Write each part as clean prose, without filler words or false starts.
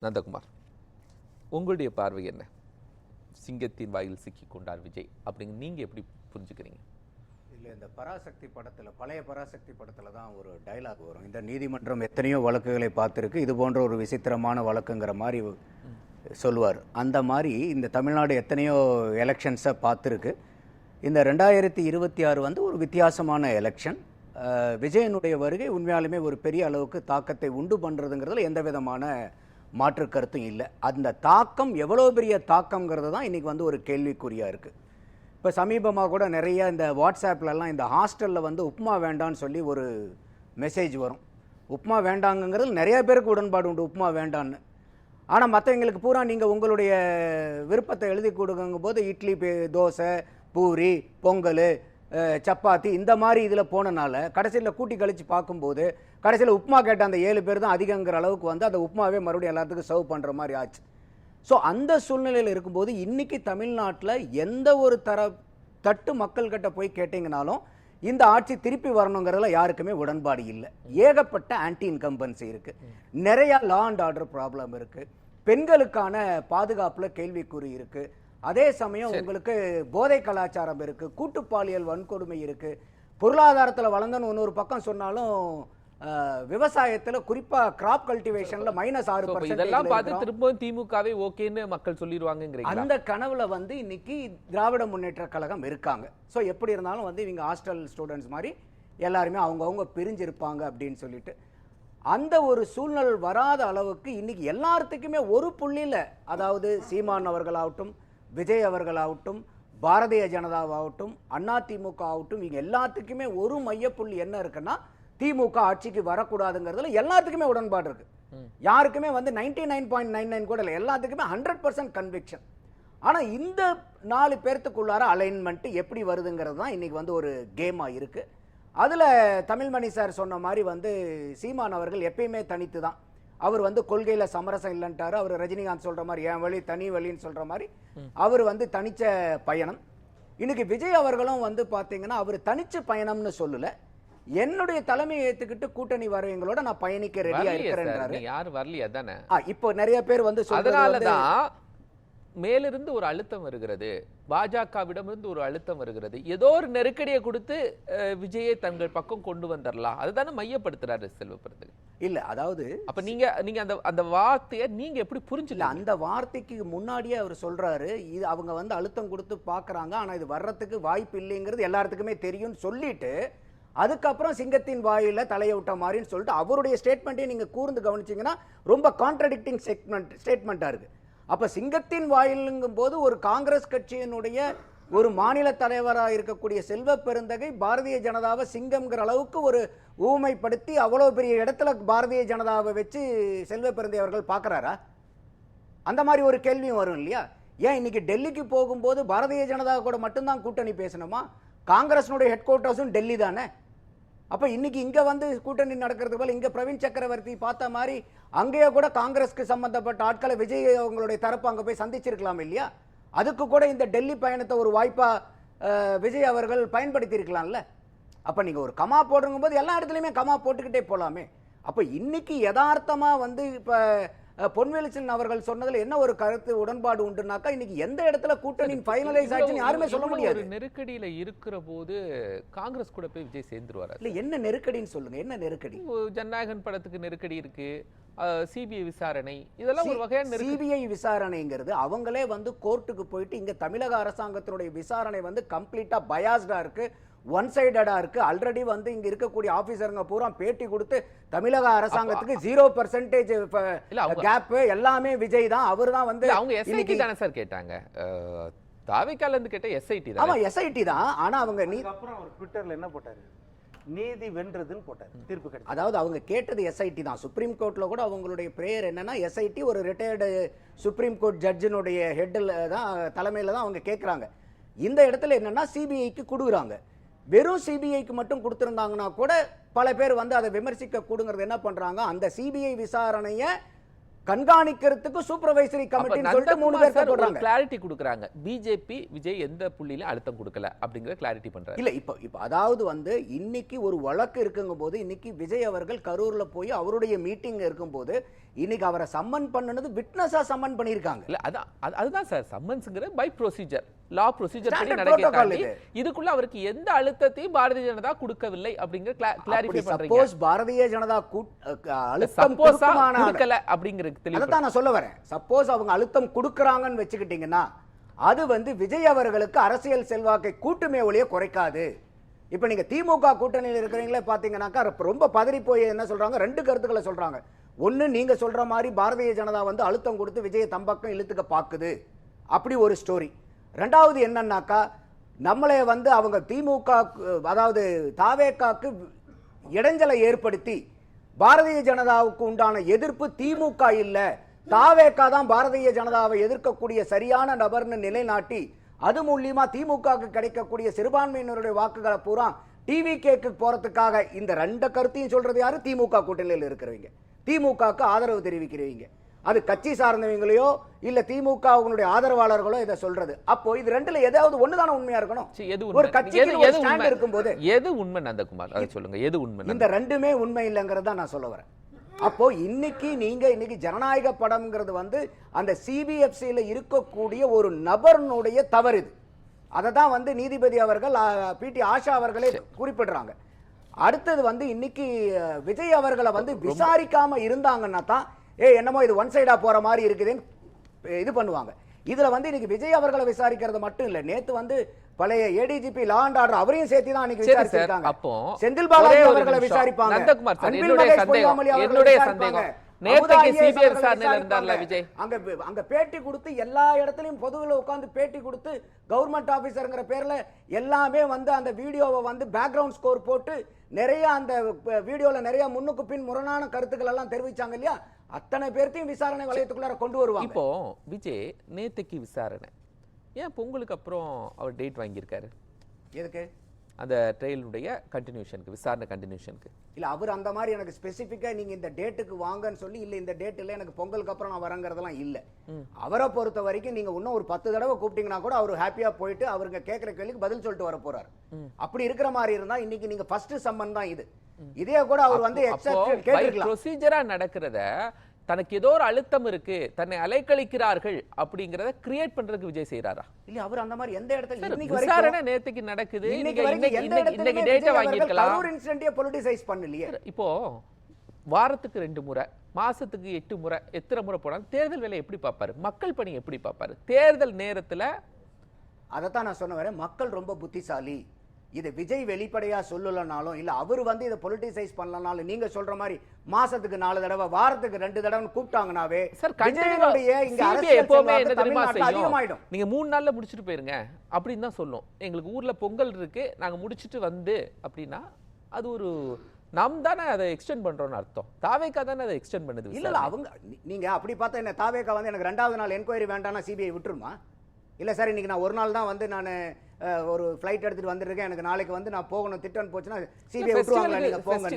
நந்தகுமார், உங்களுடைய பார்வை என்ன? சிங்கத்தின் வாயில் சிக்கி கொண்டார் விஜய் அப்படிங்க நீங்க எப்படி புரிஞ்சுக்கிறீங்க? இல்லை, இந்த பராசக்தி படத்தில், பழைய பராசக்தி படத்தில் தான் ஒரு டைலாக் வரும். இந்த நீதிமன்றம் எத்தனையோ வழக்குகளை பார்த்துருக்கு, இது போன்ற ஒரு விசித்திரமான வழக்குங்கிற மாதிரி சொல்லுவார். அந்த மாதிரி இந்த தமிழ்நாடு எத்தனையோ எலெக்ஷன்ஸை பார்த்துருக்கு. இந்த 2026 வந்து ஒரு வித்தியாசமான எலெக்ஷன். விஜயனுடைய வருகை உண்மையாலுமே ஒரு பெரிய அளவுக்கு தாக்கத்தை உண்டு பண்ணுறதுங்கிறதுல எந்த விதமான மாற்று கருத்தும் இல்லை. அந்த தாக்கம் எவ்வளோ பெரிய தாக்கம்ங்கிறது தான் இன்றைக்கி வந்து ஒரு கேள்விக்குறியாக இருக்குது. இப்போ சமீபமாக கூட நிறைய இந்த வாட்ஸ்அப்லலாம் இந்த ஹாஸ்டலில் வந்து உப்புமா வேண்டான்னு சொல்லி ஒரு மெசேஜ் வரும். உப்புமா வேண்டாங்கிறது நிறைய பேருக்கு உடன்பாடு உண்டு, உப்புமா வேண்டான்னு. ஆனால் மற்றவங்களுக்கு பூரா நீங்கள் உங்களுடைய விருப்பத்தை எழுதி கொடுக்கும் போது இட்லி, தோசை, பூரி, பொங்கல், சப்பாத்தி இந்த மாதிரி இதில் போனனால கடைசியில் கூட்டி கழித்து பார்க்கும்போது கடைசியில் உப்புமா கேட்ட அந்த 7 பேர் தான் அதிகங்கிற அளவுக்கு வந்து அந்த உப்புமாவே மறுபடியும் எல்லாத்துக்கும் சர்வ் பண்ணுற மாதிரி ஆச்சு. ஸோ அந்த சூழ்நிலையில் இருக்கும்போது இன்றைக்கி தமிழ்நாட்டில் எந்த ஒரு தட்டு மக்கள்கிட்ட போய் கேட்டிங்கனாலும் இந்த ஆட்சி திருப்பி வரணுங்கிறதுல யாருக்குமே உடன்பாடு இல்லை. ஏகப்பட்ட ஆன்டி இன்கம்பன்சி இருக்குது, நிறையா லா அண்ட் ஆர்டர் ப்ராப்ளம் இருக்குது, பெண்களுக்கான பாதுகாப்பில் கேள்விக்குறி இருக்குது, அதே சமயம் உங்களுக்கு போதை கலாச்சாரம் இருக்குது, கூட்டுப்பாலியல் வன்கொடுமை இருக்குது, பொருளாதாரத்தில் வளர்ந்தன்னு இன்னொரு பக்கம் சொன்னாலும் விவசாயத்தில் குறிப்பாக கிராப் கல்டிவேஷனில் -6%. இதெல்லாம் பார்த்து திரும்பவும் திமுகவே ஓகேன்னு மக்கள் சொல்லிடுவாங்க. அந்த கனவுல வந்து இன்னைக்கு திராவிட முன்னேற்ற கழகம் இருக்காங்க. ஸோ எப்படி இருந்தாலும் வந்து இவங்க ஹாஸ்டல் ஸ்டூடெண்ட்ஸ் மாதிரி எல்லாருமே அவங்கவுங்க பிரிஞ்சிருப்பாங்க அப்படின்னு சொல்லிட்டு அந்த ஒரு சூழ்நிலை வராத அளவுக்கு இன்னைக்கு எல்லாத்துக்குமே ஒரு புள்ளியில், அதாவது சீமான் அவர்களாகட்டும், விஜய் அவர்களாகட்டும், பாரதிய ஜனதாவாகட்டும், அதிமுக ஆகட்டும், இவங்க எல்லாத்துக்குமே ஒரு மையப்புள்ளி என்ன இருக்குன்னா திமுக ஆட்சிக்கு வரக்கூடாதுங்கிறதுல எல்லாத்துக்குமே உடன்பாடு இருக்கு. யாருக்குமே வந்து 99.99 கூட இல்லை, எல்லாத்துக்குமே 100% கன்விக்ஷன். ஆனால் இந்த 4 பேர்த்துக்குள்ளார அலைன்மெண்ட் எப்படி வருதுங்கிறது தான் இன்னைக்கு வந்து ஒரு கேமாக இருக்கு. அதில் தமிழ்மணி சார் சொன்ன மாதிரி வந்து சீமான் அவர்கள் எப்பயுமே தனித்து தான். அவர் வந்து கொள்கையில் சமரசம் இல்லைன்ட்டாரு. அவர் ரஜினிகாந்த் சொல்கிற மாதிரி என் வழி தனி வழின்னு சொல்கிற மாதிரி அவர் வந்து தனிச்ச பயணம். இன்னைக்கு விஜய் அவர்களும் வந்து பார்த்தீங்கன்னா அவர் தனிச்ச பயணம்னு சொல்லலை, என்னுடைய தலைமையை ஏத்துக்கிட்டு கூட்டணி வரவங்களோட நான் பயணிக்க ரெடியா இருக்கிறேன். யாரும் வரலையா தானே? இப்போ நிறைய பேர் வந்து அதனாலதான் மேலிருந்து ஒரு அழுத்தம் வருகிறது, பாஜகவிடமிருந்து ஒரு அழுத்தம் வருகிறது. ஏதோ ஒரு நெருக்கடியை கொடுத்து விஜயை தங்கள் பக்கம் கொண்டு வந்துடலாம், அதுதானே மையப்படுத்துறாரு செல்வப்பிரதி. இல்ல, அதாவது அப்ப நீங்க அந்த வார்த்தையை நீங்க எப்படி புரிஞ்சுல? அந்த வார்த்தைக்கு முன்னாடியே அவர் சொல்றாரு, இது அவங்க வந்து அழுத்தம் கொடுத்து பாக்குறாங்க, ஆனா இது வர்றதுக்கு வாய்ப்பு இல்லைங்கிறது எல்லாத்துக்குமே தெரியும்னு சொல்லிட்டு அதுக்கப்புறம் சிங்கத்தின் வாயில தலையவிட்ட மாதிரின்னு சொல்லிட்டு அவருடைய ஸ்டேட்மெண்ட்டையும் நீங்க கூர்ந்து கவனிச்சீங்கன்னா ரொம்ப கான்ட்ரடிக்டிங் ஸ்டேட்மெண்ட்டா இருக்கு. அப்ப சிங்கத்தின் வாயிலுங்கும் போது ஒரு காங்கிரஸ் கட்சியினுடைய ஒரு மாநில தலைவராக இருக்கக்கூடிய செல்வ பெருந்தகை பாரதிய ஜனதாவை சிங்கம்ங்கிற அளவுக்கு ஒரு ஊமைப்படுத்தி அவ்வளவு பெரிய இடத்துல பாரதிய ஜனதாவை வச்சு செல்வ பெருந்தகை அவர்கள் பார்க்கறாரா? அந்த மாதிரி ஒரு கேள்வியும் வரும் இல்லையா? ஏன் இன்னைக்கு டெல்லிக்கு போகும்போது பாரதிய ஜனதா கூட மட்டும்தான் கூட்டணி பேசணுமா? காங்கிரஸினுடைய ஹெட் குவார்ட்டர்ஸும் டெல்லி தானே. அப்போ இன்னைக்கு இங்கே வந்து கூட்டணி நடக்கிறது போல இங்கே பிரவீன் சக்கரவர்த்தி பார்த்த மாதிரி அங்கேயே கூட காங்கிரஸ்க்கு சம்பந்தப்பட்ட ஆட்களை விஜய் அவங்களுடைய தரப்பு அங்கே போய் சந்திச்சிருக்கலாம் இல்லையா? அதுக்கு கூட இந்த டெல்லி பயணத்தை ஒரு வாய்ப்பாக விஜய் அவர்கள் பயன்படுத்தி இருக்கலாம்ல. அப்போ நீங்கள் ஒரு கமா போடுங்கும் போது எல்லா இடத்துலையுமே கமா போட்டுக்கிட்டே போகலாமே. அப்போ இன்னைக்கு யதார்த்தமாக வந்து இப்போ பொன்வேலுச்செல்வன் அவர்கள் சொன்னதுல என்ன ஒரு கருத்து உடன்பாடு உண்டுனாக்கா, இன்னைக்கு எந்த இடத்துல கூட்டணி ஃபைனலைஸ் ஆச்சுன்னு யாருமே சொல்ல முடியாது. நெருக்கடியில இருக்கிற போது காங்கிரஸ் கூட போய் விஜய் சேர்ந்துருவாரு. இல்ல, என்ன நெருக்கடின்னு சொல்லுங்க, என்ன நெருக்கடி? ஜனநாயகன் படத்துக்கு நெருக்கடி இருக்கு, சிபிஐ விசாரணை, இதெல்லாம் ஒரு வகையான சிபிஐ விசாரணைங்கிறது அவங்களே வந்து கோர்ட்டுக்கு போயிட்டு இங்க தமிழக அரசாங்கத்தினுடைய விசாரணை வந்து கம்ப்ளீட்டா பயாஸ்டா இருக்கு, ஒன் சைடடா இருக்கு. ஆல்ரெடி வந்து இங்க இருக்கக்கூடிய ஆபீசருங்க பூரா பேட்டி கொடுத்து தமிழக அரசாங்கத்துக்கு 0% கேப், எல்லாமே விஜய் தான், அவர் தான் வந்து அவங்க எஸ்ஐடி தானே சார் கேட்டாங்க. தாவிகால இருந்து கேட்ட எஸ்ஐடி தான். ஆமா, எஸ்ஐடி தான். ஆனா அவங்க அப்புறம் அவர் ட்விட்டர்ல என்ன போட்டாரு, நீதி வென்றதுன்னு போட்டாரு, தீர்ப்பு கிடைச்சது. அதாவது அவங்க கேட்டது எஸ்ஐடி தான். சுப்ரீம் கோர்ட்ல கூட அவங்களுடைய பிரேயர் என்னன்னா எஸ்ஐடி ஒரு ரிட்டையர்டு சுப்ரீம் கோர்ட் ஜட்ஜினுடைய ஹெட்ல தான், தலைமையில தான் அவங்க கேட்கறாங்க. இந்த இடத்துல என்னன்னா சிபிஐக்கு கொடுக்குறாங்க. வெறும் சிபிஐக்கு மட்டும் கொடுத்திருந்தாங்கன்னா கூட பல பேர் வந்து அதை விமர்சிக்க கூடுங்கிறது என்ன பண்றாங்க, அந்த சிபிஐ விசாரணையை கண்காணிக்கிறதுக்கு சூப்பர்வைசரி கமிட்டின்னு சொல்லிட்டு 3 பேர் போடுறாங்க. கிளாரிட்டி கொடுக்கறாங்க. பிஜேபி விஜய் எந்த புள்ளியில அழுத்தம் கொடுக்கல அப்படிங்கற கிளாரிட்டி பண்றாரு. இல்ல இப்ப அதாவது வந்து இன்னைக்கு ஒரு வழக்கு இருக்குங்கும்போது இன்னைக்கு விஜய் அவர்கள் கரூர்ல போய் அவருடைய மீட்டிங் இருக்கும்போது இன்னைக்கு அவரை சம்மன் பண்ணனது விட்னஸா சம்மன் பண்ணிருக்காங்க. இல்ல அதுதான் சார் சம்மன்ஸ்ங்கற பை ப்ரொசீஜர் லா ப்ரொசீஜர் படி Standard நடக்குது. protocol இது. இதுக்குள்ள அவருக்கு எந்த அழுத்தத்தையும் பாரதிய ஜனதா கொடுக்கவில்லை அப்படிங்கற கிளாரிஃபை பண்றீங்க. சப்போஸ் பாரதிய ஜனதா அழுத்தம் சப்போஸா கொடுக்கல அப்படிங்கறது தெளிவா அதான் நான் சொல்ல வரேன். சப்போஸ் அவங்க அழுத்தம் கொடுக்கறாங்கன்னு வெச்சுக்கிட்டீங்கன்னா அது வந்து விஜய் அவர்களுக்கு அரசியல் செல்வாக்கை கூட்டுமே ஒழிய குறைக்காது. இப்ப நீங்க திமுக கூட்டணியில் இருக்கிறீங்களே பாத்தீங்கன்னாக்கா ரொம்ப பதறி போய் என்ன சொல்றாங்க, 2 கருத்துக்களை சொல்றாங்க. ஒன்னு, நீங்க சொல்ற மாதிரி பாரதிய ஜனதா வந்து அழுத்தம் கொடுத்து விஜயை தம்பக்கம் இழுத்துக்க பாக்குது, அப்படி ஒரு ஸ்டோரி. ரெண்டாவது என்னன்னாக்கா நம்மளே வந்து அவங்க திமுக அதாவது தாவேக்காக்கு இடைஞ்சலை ஏற்படுத்தி பாரதிய ஜனதாவுக்கு உண்டான எதிர்ப்பு திமுக இல்ல, தாவேக்கா தான் பாரதிய ஜனதாவை எதிர்க்கக்கூடிய சரியான நபர்னு நிலைநாட்டி அது மூலியமா திமுகவுக்கு கிடைக்கக்கூடிய சிறுபான்மையினருடைய வாக்குகளை பூரா டிவிகேக்கு போறதுக்காக இந்த 2 கருத்தையும் சொல்றது யாரு? திமுக கூட்டணியில் இருக்கிறவங்க, திமுகவுக்கு ஆதரவு தெரிவிக்கிறவங்க. அது கட்சி சார்ந்தவங்களையோ இல்ல திமுக ஆதரவாளர்களோ இதை சொல்றது. அப்போ இது 2ல ஏதாவது ஒண்ணுதான உண்மையா இருக்கணும். ஒரு கட்சிக்கு ஒரு ஸ்டாண்ட் இருக்கும்போது எது உண்மை நந்தகுமார் அதை சொல்லுங்க. எது உண்மை? இந்த 2மே உண்மை இல்லங்கறத நான் சொல்ல வரேன். அப்போ இன்னைக்கு ஜனநாயக படம்ங்கிறது வந்து அந்த சிபிஎஃப்சில இருக்கக்கூடிய ஒரு நபருடைய தவறு. இது அதை தான் வந்து நீதிபதி அவர்கள் பிடி ஆஷா அவர்களே குறிப்பிடுறாங்க. அடுத்தது வந்து இன்னைக்கு விஜய் அவர்களை வந்து விசாரிக்காம இருந்தாங்கன்னா தான் என்னமோ இது ஒன் சைடா போற மாதிரி இருக்குதுன்னு இது பண்ணுவாங்க. இதுல வந்து இன்னைக்கு விஜய் அவர்களை விசாரிக்கிறது மட்டும் இல்ல, நேத்து வந்து பழைய ஏடிஜிபி லா அண்ட் ஆர்டர் அவரையும் சேர்த்து தான் இன்னைக்கு விசாரிச்சிருக்காங்க. அப்போ செந்தில் பாலாஜி அவர்களை விசாரிப்பாங்க. நந்தகுமார் சார், என்னுடைய சந்தேகம் நேத்துக்கு சிபிஐ விசாரணையில இருந்தார்ல விஜய், அங்க பேட்டி கொடுத்து எல்லா இடத்துலயும் பொதுவுல உட்கார்ந்து பேட்டி கொடுத்து கவர்மெண்ட் ஆபீசர்ங்கிற பேர்ல எல்லாமே வந்து அந்த வீடியோவை வந்து பேக்ரவுண்ட் ஸ்கோர் போட்டு நிறைய அந்த வீடியோல நிறைய முன்னுக்கு பின் முரணான கருத்துக்கள் எல்லாம் தெரிவிச்சாங்க இல்லையா, அத்தனை பேர்த்தையும் விசாரணை வளையத்துக்குள்ளார கொண்டு வருவாங்க. இப்போ விஜய் நேத்துக்கு விசாரணை ஏன் பொங்கலுக்கு அப்புறம் அவர் டேட் வாங்கியிருக்காரு? எதுக்கு? அந்த ட்ரையலுடைய கண்டினியூஷனுக்கு, விசாரணை கண்டினியூஷனுக்கு. இல்ல அவர் அந்த மாதிரி எனக்கு ஸ்பெசிபிக்கா நீங்க இந்த டேட்டுக்கு வாங்கன்னு சொல்லி இல்ல இந்த டேட் இல்ல எனக்கு பொங்கலுக்கு அப்புறம் நான் வரங்கிறதெல்லாம் இல்ல. அவரை பொறுத்த வரைக்கும் நீங்க இன்னும் ஒரு 10 தடவை கூப்பிட்டீங்கன்னா கூட அவர் ஹாப்பியா போயிட்டு அவருங்க கேட்கிற கேள்விக்கு பதில் சொல்லிட்டு வர போறாரு. அப்படி இருக்கிற மாதிரி இருந்தா இன்னைக்கு நீங்க ஃபர்ஸ்ட் சம்மன் தான் இது. இதே கூட அவர் வந்து எக்ஸெப்ஷன் கேட்டிருக்கலாம். ப்ரொசீஜரா நடக்கிறத தனக்கு ஏதோ ஒரு அழுத்தம் இருக்கு, தன்னை அலைக்கழிக்கிறார்கள் அப்படிங்கறத கிரியேட் பண்றதுக்கு விஜய் செய்யறாரா? இல்ல அவர் அந்த மாதிரி எந்த இடத்துல இன்னைக்கு விசாரணை நேத்துக்கு நடக்குது, இன்னைக்கு டேட்டா வாங்கிருக்கலாம். ஒரு இன்சிடென்ட்டை பொலிட்டிசைஸ் பண்ணலையே. இப்போ வாரத்துக்கு 2 முறை, மாசத்துக்கு 8 முறை, எத்தனை முறை போனாலும் தேர்தல் வேலை எப்படி பார்ப்பாரு? மக்கள் பணி எப்படி பார்ப்பாரு? தேர்தல் நேரத்துல அதைத்தான் நான் சொன்ன வரேன். மக்கள் ரொம்ப புத்திசாலி. இதை விஜய் வெளிப்படையா சொல்லலனாலும் இல்ல அவர் வந்து இதை பொலிட்டிசைஸ் பண்ணலனாலும் நீங்க சொல்ற மாதிரி மாசத்துக்கு 4 தடவை வாரத்துக்கு 2 தடவை கூப்பிட்டாங்கனாவே அதிகமாயிடும். நீங்க 3 நாள்ல முடிச்சுட்டு போயிருங்க அப்படின்னு தான் சொல்லும். எங்களுக்கு ஊர்ல பொங்கல் இருக்கு, நாங்க முடிச்சுட்டு வந்து அப்படின்னா அது ஒரு நாம் தானே அதை எக்ஸ்டெண்ட் பண்றோம்னு அர்த்தம். தாவேக்கா தானே அதை எக்ஸ்டெண்ட் பண்ணுது. இல்ல அவங்க நீங்க அப்படி பார்த்தா என்ன தாவேக்கா வந்து எனக்கு 2வது நாள் என்கொயரி வேண்டாம்னா சிபிஐ விட்டுருமா? இல்ல சார் இன்னைக்கு நான் ஒரு நாள் தான் வந்து நான் ஒரு ஃளைட் எடுத்துட்டு வந்திருக்கேன், எனக்கு நாளைக்கு வந்து நான் போகணும் திட்டம் போச்சுன்னா சிபிஐ விட்டுருவாங்களா? நீங்க போங்க.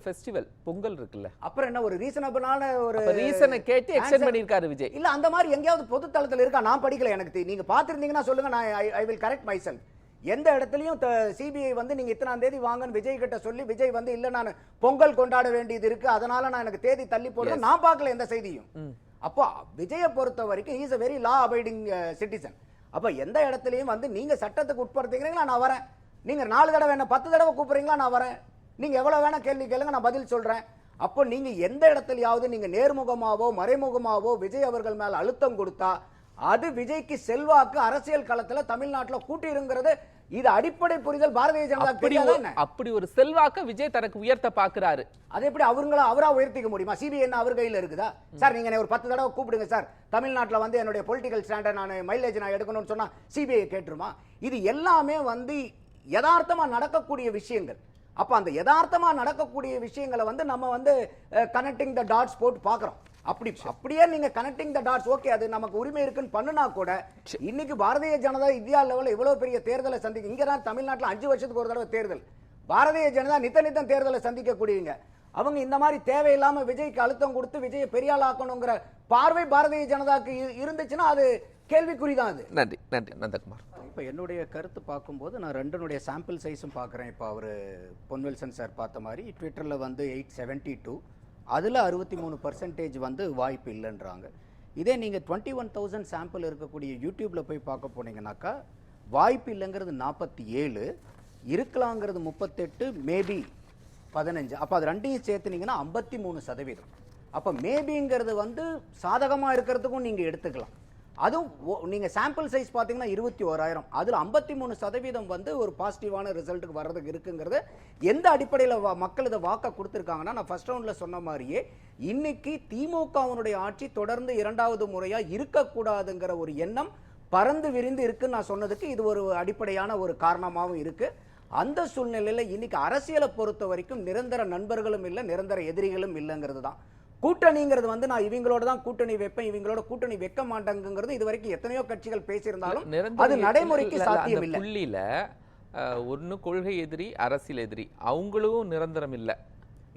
ஃபெஸ்டிவல் பொங்கல் இருக்குல்ல, அப்புறம் என்ன ஒரு ரீசனபிளான ஒரு ரீசனை கேட்டு எக்ஸ்டெண்ட் பண்ணிருக்காரு விஜய். இல்ல அந்த மாதிரி எங்கயாவது பொது தளத்துல இருக்கா? நான் படிக்கல, எனக்கு நீங்க பாத்துருந்தீங்கன்னா சொல்லுங்க, நான் I will correct my self. எந்த இடத்துலயும் சிபிஐ வந்து நீங்க இத்தனாம் தேதி வாங்கன்னு விஜய் கிட்ட சொல்லி விஜய் வந்து இல்ல நான் பொங்கல் கொண்டாட வேண்டியது இருக்கு அதனால நான் எனக்கு தேதி தள்ளி போடுறேன் நான் பார்க்கல எந்த செய்தியும். அப்போ விஜயை பொறுத்த வரைக்கும் is a very law abiding citizen. அப்ப எந்த இடத்துலயும் வந்து நீங்க சட்டத்துக்கு உட்படுத்துகிறீங்களா நான் வரேன், நீங்க 4 தடவை என்ன 10 தடவை கூப்பிடுறீங்களா நான் வரேன், நீங்க எவ்வளவு வேணா கேள்வி கேளுங்க நான் பதில் சொல்றேன். அப்போ நீங்க எந்த இடத்துலயாவது நீங்க நேர்முகமாவோ மறைமுகமாவோ விஜய் அவர்கள் மேல அழுத்தம் கொடுத்தா அது விஜய்க்கு செல்வாக்கு அரசியல் களத்துல தமிழ்நாட்டுல கூட்டிருங்கிறது இது அடிப்படை புரிதல் பாரதிய ஜனதா தெரியாதா? அப்படி ஒரு செல்வாக்க விஜய் தனக்கு உயர்த்த பாக்குறாரு. அது எப்படி அவரா உயர்த்திக்க முடியுமா? சிபிஐ என்ன அவர் கையில இருக்குதா? சார் நீங்க ஒரு 10 தடவை கூப்பிடுங்க சார், தமிழ்நாட்டுல வந்து என்னுடைய பொலிட்டிக்கல் ஸ்டாண்டர்ட் நான் மைலேஜ் நான் எடுக்கணும்னு சொன்னா சிபிஐ கேட்டுருமா? இது எல்லாமே வந்து யதார்த்தமா நடக்கக்கூடிய விஷயங்கள். அப்ப அந்த யதார்த்தமா நடக்கக்கூடிய விஷயங்களை வந்து நம்ம வந்து கனெக்டிங் த டாட்ஸ் போட்டு பாக்குறோம். அப்படியே நீங்க கனெக்டிங் த டாட்ஸ் ஓகே அது நமக்கு உரிமை இருக்குன்னு பண்ணுனா கூட இன்னைக்கு பாரதிய ஜனதா இந்தியா லெவல்ல இவ்வளவு பெரிய தேர்தலை சந்திக்க, இங்க தான் தமிழ்நாட்டுல 5 வருஷத்துக்கு ஒரு தடவை தேர்தல், பாரதிய ஜனதா நித்தம் தேர்தலை சந்திக்க கூடியவங்க. அவங்க இந்த மாதிரி தேவையில்லாம விஜய்க்கு அழுத்தம் கொடுத்து விஜயை பெரியாள் ஆக்கணுங்கிற பார்வை பாரதிய ஜனதாக்கு இருந்துச்சுன்னா அது கேள்விக்குறிதான். அது நன்றி நன்றி நந்தகுமார். இப்போ என்னுடைய கருத்து பார்க்கும்போது நான் ரெண்டுனுடைய சாம்பிள் சைஸும் பார்க்குறேன். இப்போ அவர் பொன்வெல்சன் சார் பார்த்த மாதிரி ட்விட்டரில் வந்து 872, அதில் 63% வந்து வாய்ப்பு இல்லைன்றாங்க. இதே நீங்கள் 21,000 சாம்பிள் இருக்கக்கூடிய யூடியூப்பில் போய் பார்க்க போனீங்கன்னாக்கா வாய்ப்பு இல்லைங்கிறது 47, இருக்கலாங்கிறது 38, மேபி 15. அப்போ அது ரெண்டையும் சேர்த்துனீங்கன்னா 53%. அப்போ மேபிங்கிறது வந்து சாதகமாக இருக்கிறதுக்கும் நீங்கள் எடுத்துக்கலாம். அதுவும் நீங்கள் சாம்பிள் சைஸ் பார்த்தீங்கன்னா 21,000, அதில் 53% வந்து ஒரு பாசிட்டிவான ரிசல்ட்டுக்கு வர்றதுக்கு இருக்குங்கிறது எந்த அடிப்படையில் மக்கள் இதை வாக்க கொடுத்துருக்காங்கன்னா, நான் ஃபர்ஸ்ட் ரவுண்டில் சொன்ன மாதிரியே இன்னைக்கு திமுகவினுடைய ஆட்சி தொடர்ந்து 2வது முறையாக இருக்கக்கூடாதுங்கிற ஒரு எண்ணம் பறந்து விரிந்து இருக்குன்னு நான் சொன்னதுக்கு இது ஒரு அடிப்படையான ஒரு காரணமாகவும் இருக்கு. அந்த சூழ்நிலையில் இன்னைக்கு அரசியலை பொறுத்த வரைக்கும் நிரந்தர நண்பர்களும் இல்லை, நிரந்தர எதிரிகளும் இல்லைங்கிறது தான். கூட்டணிங்கிறது வந்து நான் இவங்களோட தான் கூட்டணி வைப்பேன், இவங்களோட கூட்டணி வைக்க மாட்டேங்கிறது இது வரைக்கும் எத்தனையோ கட்சிகள் பேசியிருந்தாலும் அது நடைமுறைக்கு சாத்தியம் இல்லை. புள்ளியில ஒன்னு கொள்கை எதிரி, அரசியல் எதிரி, அவங்களும் நிரந்தரம் இல்லை.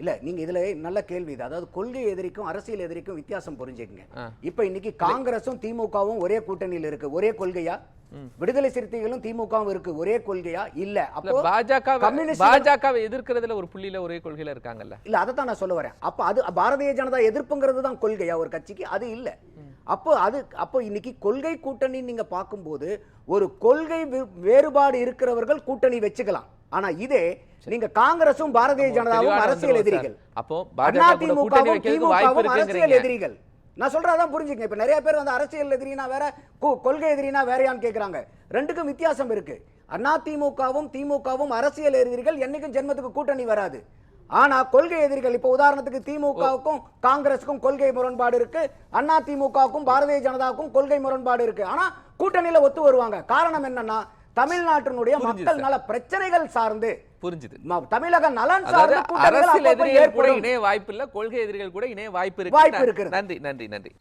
இல்ல நீங்க இதுல நல்ல கேள்வி இது. அதாவது கொள்கை எதிரிக்கும் அரசியல் எதிரிக்கும் வித்தியாசம் புரிஞ்சுக்கங்க. இப்ப இன்னைக்கு காங்கிரஸும் திமுகவும் ஒரே கூட்டணியில் இருக்கு, ஒரே கொள்கையா? விடுதலை சிறுத்தைகளும் திமுகவும் இருக்கு, ஒரே கொள்கையா? இல்ல. அப்போ பாஜகவை எதிர்க்கிறதுல ஒரு புள்ளியில ஒரே கொள்கையில இருக்காங்கல்ல. இல்ல அதைத்தான் நான் சொல்ல வரேன். அப்ப அது பாரதிய ஜனதா எதிர்ப்புங்கிறது தான் கொள்கையா ஒரு கட்சிக்கு? அது இல்ல. அப்போ இன்னைக்கு கொள்கை கூட்டணி நீங்க பார்க்கும்போது ஒரு கொள்கை வேறுபாடு இருக்கிறவர்கள் கூட்டணி வச்சுக்கலாம். ஆனா இதே நீங்க காங்கிரசும் பாரதிய ஜனதாவும் அரசியல் எதிரிகள், அப்போ அதிமுகவும் திமுகவும் அரசியல் எதிரிகள். நான் சொல்றதான் புரிஞ்சுங்க. இப்ப நிறைய பேர் வந்து அரசியல் எதிரினா வேற, கொள்கை எதிரினா வேறையான்னு கேக்குறாங்க. ரெண்டுக்கும் வித்தியாசம் இருக்கு. அதிமுகவும் திமுகவும் அரசியல் எதிரிகள், என்னைக்கும் ஜென்மத்துக்கு கூட்டணி வராது. ஆனா கொள்கை எதிரிகள், இப்ப உதாரணத்துக்கு திமுகவுக்கும் காங்கிரஸுக்கும் கொள்கை முரண்பாடு இருக்கு, அதிமுகவுக்கும் பாரதிய ஜனதாவுக்கும் கொள்கை முரண்பாடு இருக்கு. ஆனா கூட்டணியில ஒத்து வருவாங்க. காரணம் என்னன்னா தமிழ்நாட்டினுடைய மக்கள் நல பிரச்சனைகள் சார்ந்து புரிஞ்சுது. தமிழக நலன் சார்ந்து அரசியல் எதிரிகள் கூட இணைய வாய்ப்பு இல்ல, கொள்கை எதிரிகள் கூட இணைய வாய்ப்பு இருக்கு. நன்றி நன்றி நன்றி.